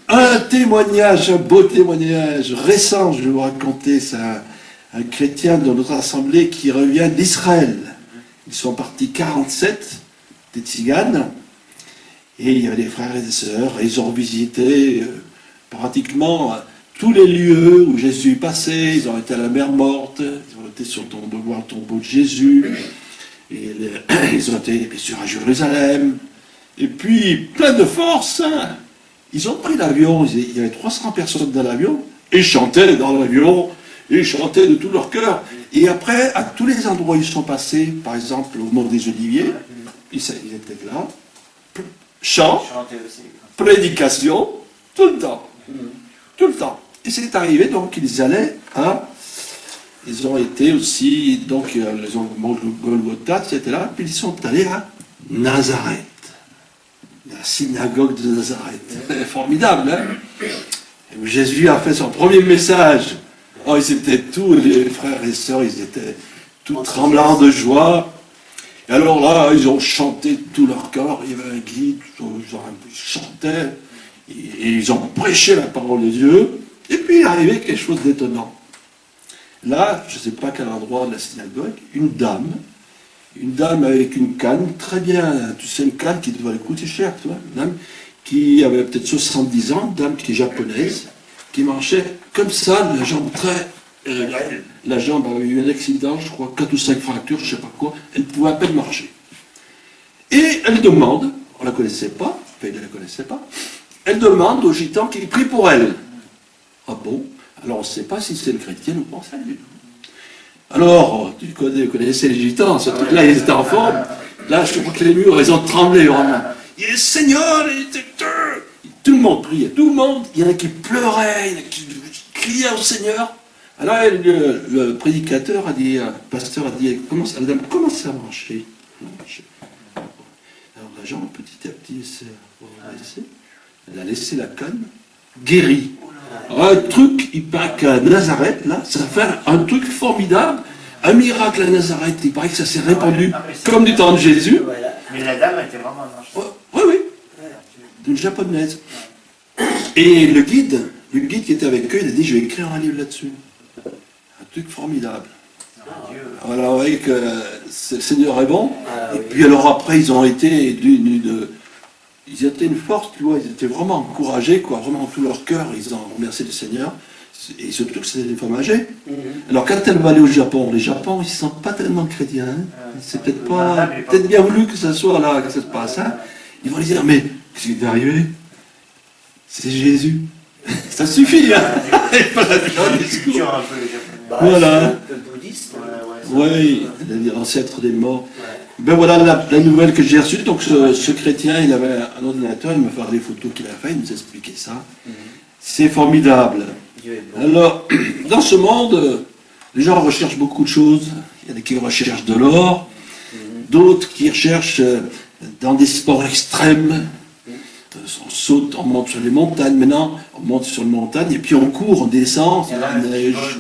Un témoignage, un beau témoignage récent, je vais vous raconter, c'est un chrétien de notre assemblée qui revient d'Israël. Ils sont partis 47, des tziganes, et il y avait des frères et des sœurs, et ils ont visité pratiquement tous les lieux où Jésus est passé. Ils ont été à la mer Morte, ils ont été sur le tombeau, voir le tombeau de Jésus, et ils ont été bien sûr à Jérusalem, et puis plein de force, hein. Ils ont pris l'avion, il y avait 300 personnes dans l'avion, et ils chantaient dans l'avion, et ils chantaient de tout leur cœur. Et après, à tous les endroits où ils sont passés, par exemple au Mont des Oliviers, ils étaient là, chant, prédication, tout le temps. Tout le temps. Et c'est arrivé donc qu'ils allaient à... Ils ont été aussi, donc ils ont mangé le Golgotha, etc. Puis ils sont allés à Nazareth. La synagogue de Nazareth. Formidable, hein? Et où Jésus a fait son premier message. Oh, ils étaient tous, les frères et sœurs, ils étaient tous tremblants de joie. Et alors là, ils ont chanté de tout leur corps. Il y avait un guide, ils chantaient. Et ils ont prêché la parole de Dieu. Et puis il est arrivé quelque chose d'étonnant. Là, je ne sais pas quel endroit de la synagogue, une dame avec une canne, très bien, tu sais, une canne qui devait coûter cher, tu vois, une dame qui avait peut-être 70 ans, une dame qui est japonaise, qui marchait comme ça, la jambe très... la jambe avait eu un accident, je crois, 4 ou 5 fractures, je ne sais pas quoi, elle pouvait à peine marcher. Et elle demande, on ne la connaissait pas, enfin, il ne la connaissait pas, elle demande aux gitans qu'il prie pour elle. Ah bon? Alors on ne sait pas si c'est le chrétien ou pas, ça lui. Alors, vous connaissez les gitans, ce truc-là, ils étaient en forme. Là, je crois que les murs, ils ont tremblé vraiment. Et le Seigneur, tout le monde priait, tout le monde. Il y en a qui pleuraient, il y en a qui criaient au Seigneur. Alors le prédicateur a dit, le pasteur a dit, la dame commence à marcher. Alors la jambe, petit à petit, elle a laissé la canne, guérie. Un truc, il paraît qu'à Nazareth, là, ça fait un truc formidable, un miracle à Nazareth, il paraît que ça s'est répandu comme du temps de Jésus. Mais la dame était vraiment marchande. Oui, oui, d'une japonaise. Et le guide qui était avec eux, il a dit, je vais écrire un livre là-dessus. Un truc formidable. Voilà, vous voyez que le Seigneur est bon. Et puis alors après, ils ont été ils étaient une force, tu vois, ils étaient vraiment encouragés, quoi, vraiment tout leur cœur, ils ont remercié le Seigneur, et surtout que c'était des femmes âgées. Alors quand elle va aller au Japon, les Japon, ils ne se sentent pas tellement chrétiens, hein. C'est peut-être bien voulu que ça soit là, que ça se passe, hein. Ils vont lui dire, mais qu'est-ce qui est arrivé? C'est Jésus. Ça suffit, hein. Voilà. Oui, l'ancêtre des morts. Ben voilà la nouvelle que j'ai reçue. Donc ce chrétien, il avait un ordinateur, il m'a fait les photos qu'il a fait, il nous expliquait ça. C'est formidable. Alors, dans ce monde, les gens recherchent beaucoup de choses. Il y en a qui recherchent de l'or, d'autres qui recherchent dans des sports extrêmes. On saute, on monte sur les montagnes. Maintenant, on monte sur les montagnes et puis on court, on descend, sur la neige.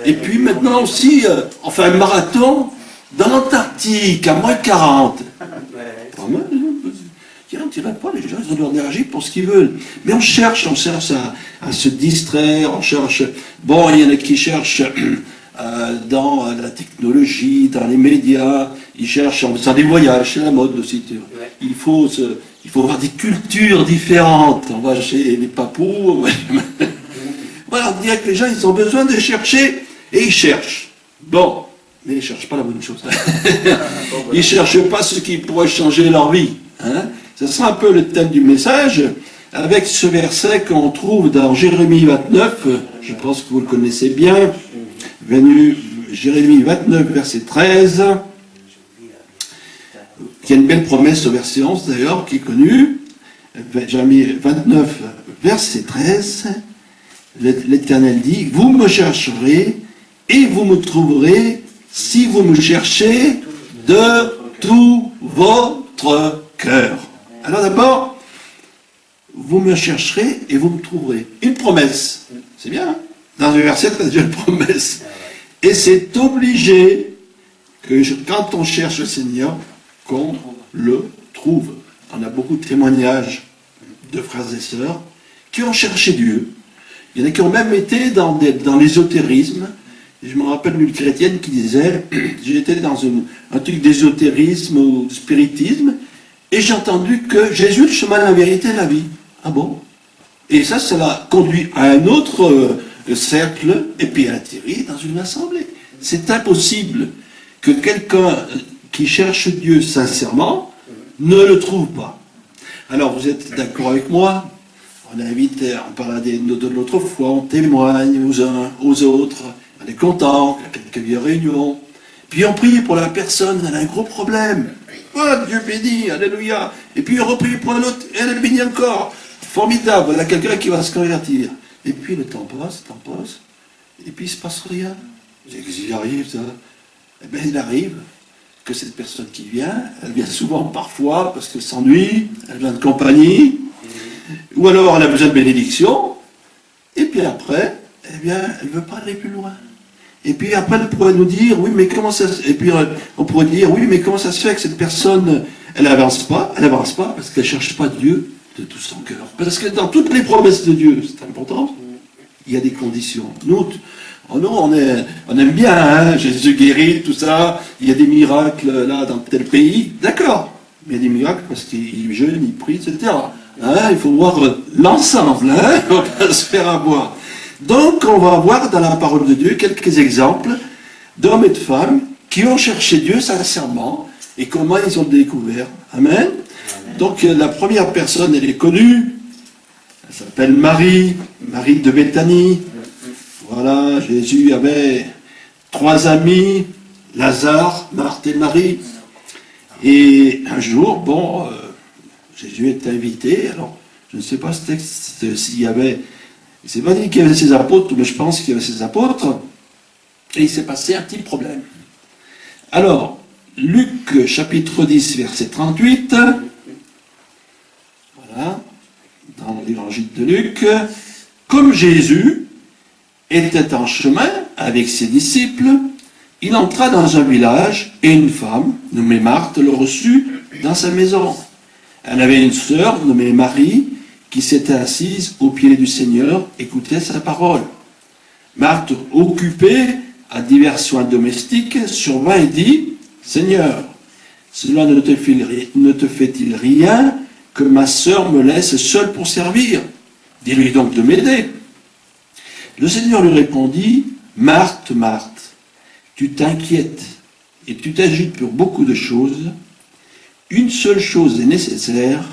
Et puis maintenant aussi, on fait un marathon dans l'Antarctique, à moins 40. Pas mal, on ne dirait pas, les gens, ils ont de l'énergie pour ce qu'ils veulent. Mais on cherche à se distraire, on cherche... Bon, il y en a qui cherchent dans la technologie, dans les médias, ils cherchent en faisant des voyages, c'est la mode aussi. Il faut avoir des cultures différentes. On va chez les papous. Voilà, on dirait que les gens, ils ont besoin de chercher, et ils cherchent. Bon, mais ils ne cherchent pas la bonne chose. Ils ne cherchent pas ce qui pourrait changer leur vie. Hein. Ce sera un peu le thème du message, avec ce verset qu'on trouve dans Jérémie 29, je pense que vous le connaissez bien, Jérémie 29, verset 13, qui a une belle promesse au verset 11 d'ailleurs, qui est connue, Jérémie 29, verset 13, l'Éternel dit, vous me chercherez et vous me trouverez si vous me cherchez de tout votre cœur. Alors d'abord, vous me chercherez et vous me trouverez. Une promesse. C'est bien, hein? Dans le verset, il y a déjà une promesse. Et c'est obligé que quand on cherche le Seigneur, qu'on le trouve. On a beaucoup de témoignages de frères et sœurs qui ont cherché Dieu. Il y en a qui ont même été dans l'ésotérisme. Je me rappelle d'une chrétienne qui disait, j'étais dans un truc d'ésotérisme ou de spiritisme, et j'ai entendu que Jésus est le chemin, la vérité et la vie. Ah bon? Et ça l'a conduit à un autre cercle, et puis elle a atterri dans une assemblée. C'est impossible que quelqu'un qui cherche Dieu sincèrement ne le trouve pas. Alors vous êtes d'accord avec moi? On invite, on parle de notre foi, on témoigne aux uns, aux autres, on est content, il y a quelques vieilles réunions. Puis on prie pour la personne, elle a un gros problème. Oh, Dieu béni, alléluia. Et puis on reprie pour l'autre, elle est bénie encore. Formidable, voilà quelqu'un qui va se convertir. Et puis le temps passe, et puis il ne se passe rien. Qu'est-ce qui arrive, ça? Eh bien, il arrive que cette personne qui vient, elle vient souvent, parfois, parce qu'elle s'ennuie, elle vient de compagnie, ou alors elle a besoin de bénédiction, et puis après, eh bien, elle ne veut pas aller plus loin. Et puis après, elle pourrait nous dire, oui, mais comment ça... Et puis on pourrait dire, oui, mais comment ça se fait que cette personne, elle n'avance pas parce qu'elle ne cherche pas Dieu de tout son cœur. Parce que dans toutes les promesses de Dieu, c'est important, il y a des conditions. Nous, on aime bien, hein, Jésus guérit, tout ça, il y a des miracles là dans tel pays, d'accord, mais il y a des miracles parce qu'il jeûne, il prie, etc. Hein, il faut voir l'ensemble, hein, on va pas se faire avoir. Donc on va voir dans la parole de Dieu quelques exemples d'hommes et de femmes qui ont cherché Dieu sincèrement et comment ils ont découvert. Amen. Donc la première personne, elle est connue, elle s'appelle Marie de Béthanie. Voilà, Jésus avait 3 amis, Lazare, Marthe et Marie. Et un jour, Jésus est invité. Alors, je ne sais pas ce texte, s'il y avait... Il ne s'est pas dit qu'il y avait ses apôtres, mais je pense qu'il y avait ses apôtres. Et il s'est passé un petit problème. Alors, Luc, chapitre 10, verset 38. Voilà, dans l'évangile de Luc. Comme Jésus était en chemin avec ses disciples, il entra dans un village et une femme, nommée Marthe, le reçut dans sa maison. Elle avait une sœur nommée Marie qui s'était assise aux pieds du Seigneur, écoutait sa parole. Marthe, occupée à divers soins domestiques, survint et dit, « Seigneur, cela ne te fait-il rien que ma sœur me laisse seule pour servir? Dis-lui donc de m'aider. » Le Seigneur lui répondit, « Marthe, Marthe, tu t'inquiètes et tu t'agites pour beaucoup de choses. Une seule chose est nécessaire.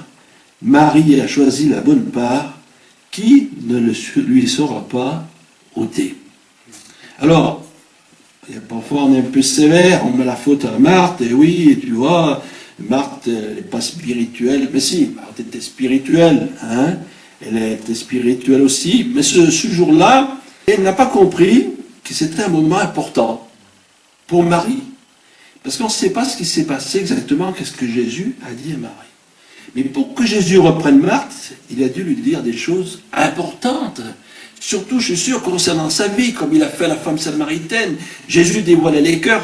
Marie a choisi la bonne part qui ne lui sera pas ôtée. » Alors, parfois on est un peu sévère, on met la faute à Marthe, et oui, et tu vois, Marthe n'est pas spirituelle. Mais si, Marthe était spirituelle, hein, elle était spirituelle aussi, mais ce jour-là, elle n'a pas compris que c'était un moment important pour Marie. Parce qu'on ne sait pas ce qui s'est passé exactement, qu'est-ce que Jésus a dit à Marie. Mais pour que Jésus reprenne Marthe, il a dû lui dire des choses importantes. Surtout, je suis sûr, concernant sa vie, comme il a fait à la femme samaritaine. Jésus dévoilait les cœurs,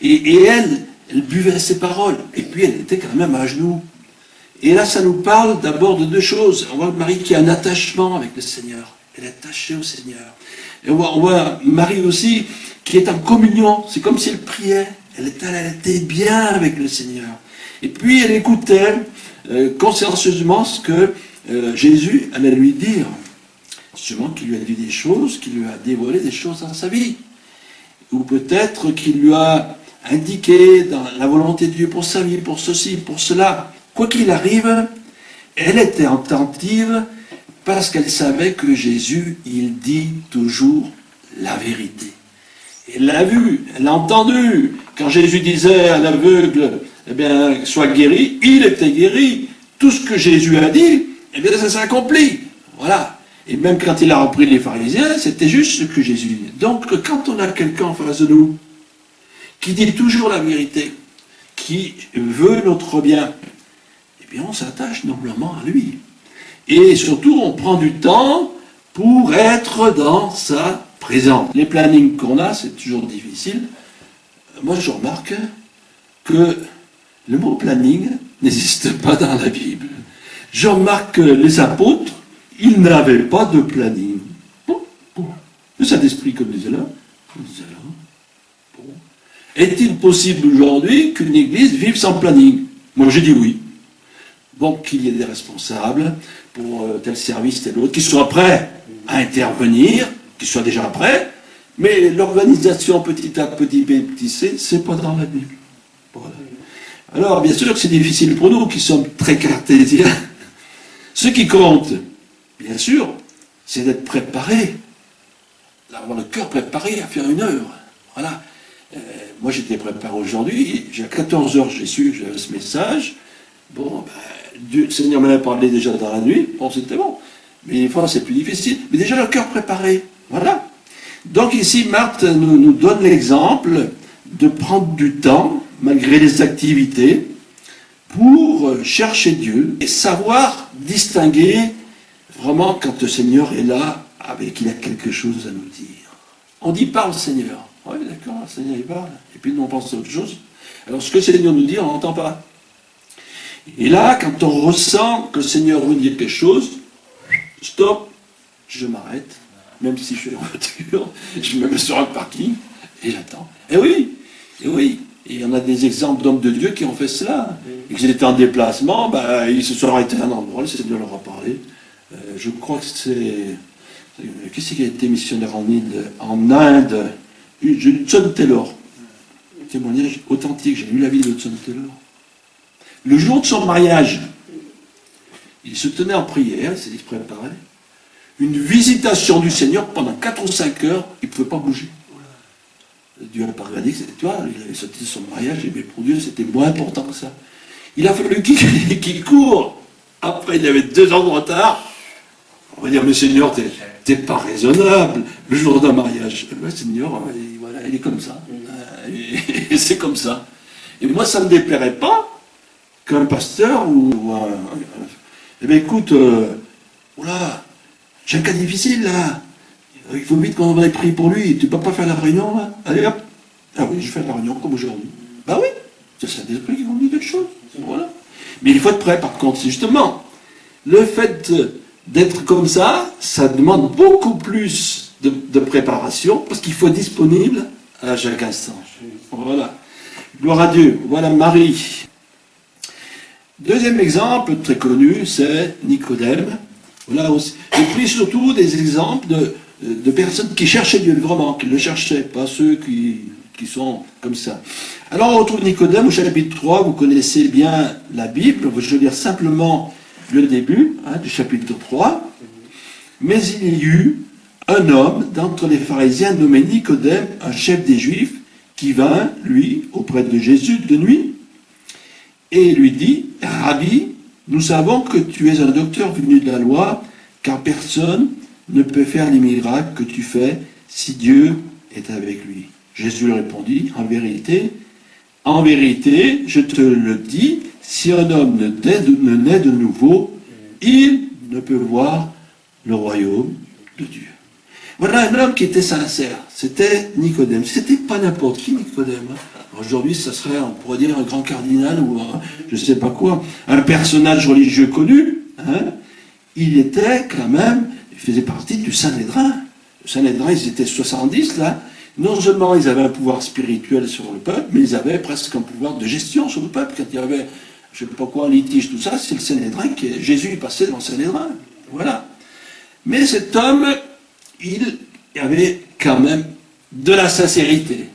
et elle buvait ses paroles. Et puis elle était quand même à genoux. Et là, ça nous parle d'abord de 2 choses. On voit Marie qui a un attachement avec le Seigneur. Elle est attachée au Seigneur. Et on voit Marie aussi qui est en communion. C'est comme si elle priait. Elle était bien avec le Seigneur. Et puis elle écoutait consciencieusement ce que Jésus allait lui dire. Sûrement qu'il lui a dit des choses, qu'il lui a dévoilé des choses dans sa vie. Ou peut-être qu'il lui a indiqué dans la volonté de Dieu pour sa vie, pour ceci, pour cela. Quoi qu'il arrive, elle était attentive parce qu'elle savait que Jésus, il dit toujours la vérité. Elle l'a vu, elle l'a entendu. Quand Jésus disait à l'aveugle, eh bien, sois guéri, il était guéri. Tout ce que Jésus a dit, eh bien, ça s'est accompli. Voilà. Et même quand il a repris les pharisiens, c'était juste ce que Jésus dit. Donc, quand on a quelqu'un en face de nous, qui dit toujours la vérité, qui veut notre bien, eh bien, on s'attache noblement à lui. Et surtout, on prend du temps pour être dans sa présence. Les plannings qu'on a, c'est toujours difficile. Moi, je remarque que le mot planning n'existe pas dans la Bible. Je remarque que les apôtres, ils n'avaient pas de planning. Bon. Le Saint-Esprit, comme disait là, bon. Est-il possible aujourd'hui qu'une église vive sans planning? Moi, j'ai dit oui. Bon, qu'il y ait des responsables pour tel service, tel autre, qui soient prêts à intervenir, qui soient déjà prêts, mais l'organisation petit A, petit B, petit C, c'est pas dans la Bible. Voilà. Alors, bien sûr que c'est difficile pour nous qui sommes très cartésiens. Ce qui compte, bien sûr, c'est d'être préparé, d'avoir le cœur préparé à faire une œuvre. Voilà. Moi, j'étais préparé aujourd'hui. À 14 heures, j'ai su que j'avais ce message. Bon, le Seigneur m'en a parlé déjà dans la nuit. Bon, c'était bon. Mais des fois, c'est plus difficile. Mais déjà, le cœur préparé. Voilà. Donc ici, Marthe nous donne l'exemple de prendre du temps, malgré les activités, pour chercher Dieu et savoir distinguer vraiment quand le Seigneur est là, qu'il a quelque chose à nous dire. On dit parle Seigneur. Oui, d'accord, le Seigneur il parle. Et puis nous on pense à autre chose. Alors ce que le Seigneur nous dit, on n'entend pas. Et là, quand on ressent que le Seigneur veut dire quelque chose, stop, je m'arrête. Même si je suis en voiture, je me mets sur un parking et j'attends. Et oui. Et on a des exemples d'hommes de Dieu qui ont fait cela. Et qu'ils étaient en déplacement, ils se sont arrêtés à un endroit, le Seigneur leur a parlé. Je crois que c'est... Qui c'est qui a été missionnaire en Inde? Hudson Taylor. Témoignage authentique, j'ai lu la vie de Hudson Taylor. Le jour de son mariage, il se tenait en prière, il s'est préparé. Une visitation du Seigneur pendant 4 ou 5 heures, il ne pouvait pas bouger. Dieu n'a pas regardé, tu vois, il avait sauté son mariage, mais pour Dieu, c'était moins important que ça. Il a fallu qu'il court. Après, il avait 2 ans de retard. On va dire, mais Seigneur, t'es pas raisonnable. Le jour d'un mariage, le Seigneur, voilà, il est comme ça. Et c'est comme ça. Et moi, ça ne me déplairait pas qu'un pasteur ou un... Eh bien, écoute, oula, j'ai un cas difficile, là. Il faut vite qu'on aille prier pour lui. Tu ne peux pas faire la réunion, là? Allez, hop. Ah oui, je fais la réunion comme aujourd'hui. Bah oui, c'est le Saint-Esprit qui vous dit quelque chose. Voilà. Mais il faut être prêt, par contre. C'est justement le fait d'être comme ça, ça demande beaucoup plus de préparation, parce qu'il faut être disponible à chaque instant. Voilà. Gloire à Dieu. Voilà Marie. Deuxième exemple, très connu, c'est Nicodème. Là aussi. J'ai pris surtout des exemples de personnes qui cherchaient Dieu, vraiment, qui le cherchaient, pas ceux qui sont comme ça. Alors on retrouve Nicodème au chapitre 3, vous connaissez bien la Bible, je vais lire simplement le début du chapitre 3. Mais il y eut un homme d'entre les pharisiens nommé Nicodème, un chef des Juifs, qui vint, lui, auprès de Jésus de nuit, et lui dit, « Rabbi, nous savons que tu es un docteur venu de la loi, car personne ne peut faire les miracles que tu fais si Dieu est avec lui. » Jésus lui répondit, en vérité, je te le dis, si un homme ne naît de nouveau, il ne peut voir le royaume de Dieu. Voilà un homme qui était sincère, c'était Nicodème. C'était pas n'importe qui, Nicodème. Aujourd'hui, ça serait, on pourrait dire, un grand cardinal ou je ne sais pas quoi, un personnage religieux connu. Il était quand même, il faisait partie du Sanhédrin. Le Sanhédrin, ils étaient 70 là. Non seulement ils avaient un pouvoir spirituel sur le peuple, mais ils avaient presque un pouvoir de gestion sur le peuple. Quand il y avait, je ne sais pas quoi, un litige, tout ça, c'est le Sanhédrin Jésus est passé dans le Sanhédrin. Voilà. Mais cet homme, il avait quand même de la sincérité.